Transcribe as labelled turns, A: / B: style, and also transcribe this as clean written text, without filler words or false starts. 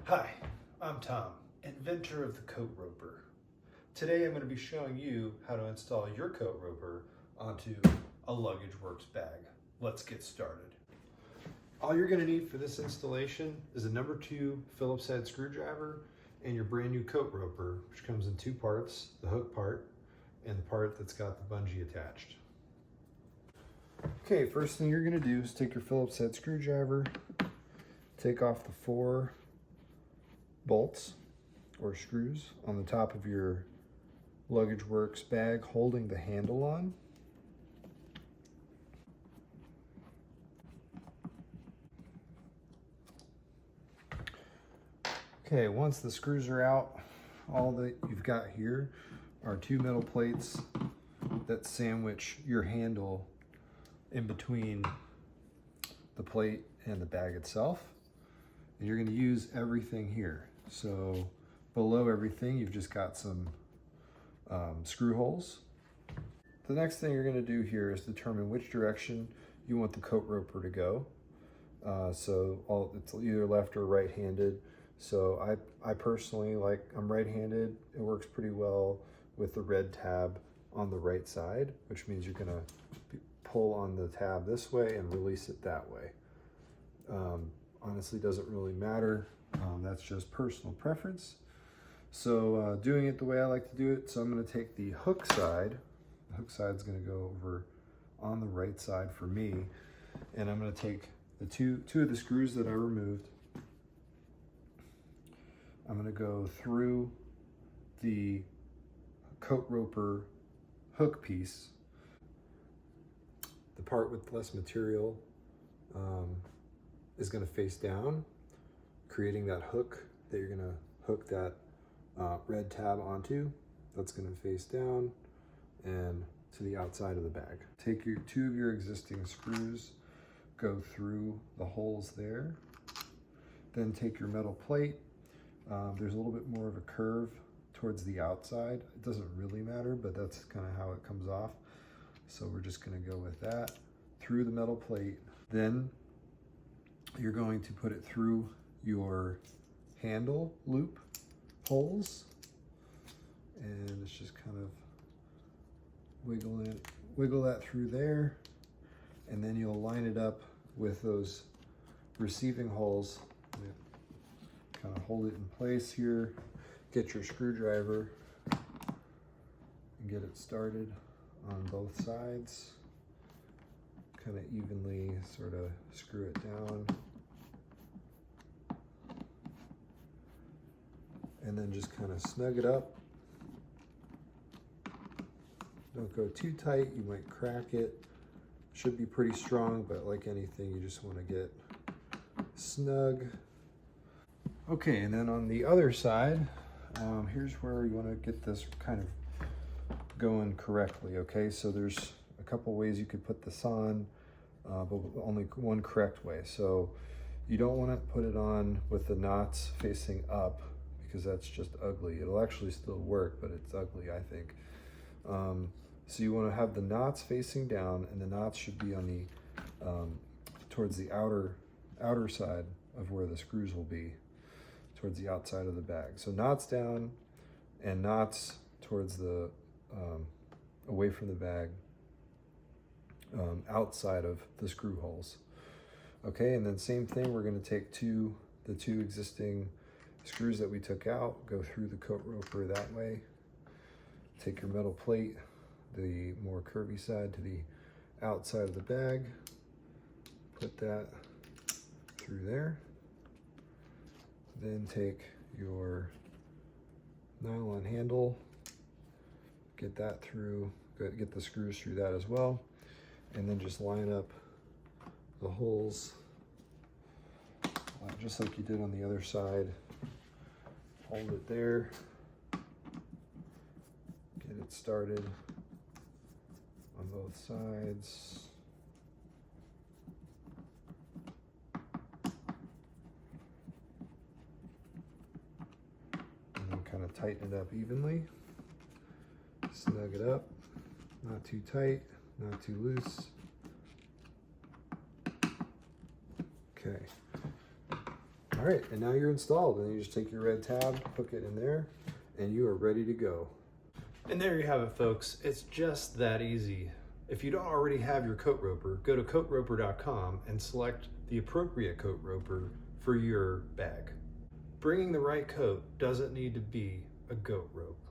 A: Hi, I'm Tom, inventor of the coat roper. Today I'm going to be showing you how to install your coat roper onto a Luggage Works bag. Let's get started. All you're going to need for this installation is a number 2 Phillips head screwdriver and your brand new coat roper, which comes in 2 parts, the hook part and the part that's got the bungee attached. Okay, first thing you're going to do is take your Phillips head screwdriver, take off the 4 bolts or screws on the top of your Luggage Works bag holding the handle on. Okay, once the screws are out, all that you've got here are 2 metal plates that sandwich your handle in between the plate and the bag itself. And you're going to use everything here. So below everything, you've just got some screw holes. The next thing you're going to do here is determine which direction you want the coat roper to go. It's either left or right-handed. So I personally I'm right-handed. It works pretty well with the red tab on the right side, which means you're going to pull on the tab this way and release it that way. Honestly, doesn't really matter. That's just personal preference. So doing it the way I like to do it, so I'm going to take the hook side. The hook side is going to go over on the right side for me, and I'm going to take the two of the screws that I removed. I'm going to go through the coat roper hook piece. The part with less material is going to face down, creating that hook that you're going to hook that red tab onto. That's going to face down and to the outside of the bag. Take your 2 of your existing screws, go through the holes there, then take your metal plate. There's a little bit more of a curve towards the outside. It doesn't really matter, but that's kind of how it comes off. So we're just going to go with that through the metal plate. Then you're going to put it through your handle loop holes, and it's just kind of wiggle that through there, and then you'll line it up with those receiving holes. Kind of hold it in place here, get your screwdriver and get it started on both sides. Kind of evenly sort of screw it down. And then just kind of snug it up. Don't go too tight, you might crack it. Should be pretty strong, but like anything, you just want to get snug. Okay, and then on the other side, here's where you want to get this kind of going correctly, okay? So there's a couple ways you could put this on, but only one correct way. So you don't want to put it on with the knots facing up, because that's just ugly. It'll actually still work, but it's ugly, I think. So you want to have the knots facing down, and the knots should be on the towards the outer side of where the screws will be, towards the outside of the bag. So knots down and knots towards the away from the bag, outside of the screw holes. Okay, and then same thing, we're going to take the two existing screws that we took out, go through the coat roper that way. Take your metal plate, the more curvy side, to the outside of the bag. Put that through there. Then take your nylon handle, get that through, get the screws through that as well. And then just line up the holes just like you did on the other side. Hold it there, get it started on both sides. And then kind of tighten it up evenly. Snug it up, not too tight, not too loose. Okay. All right, and now you're installed, and you just take your red tab, hook it in there, and you are ready to go. And there you have it, folks. It's just that easy. If you don't already have your coat roper, go to coatroper.com and select the appropriate coat roper for your bag. Bringing the right coat doesn't need to be a goat rope.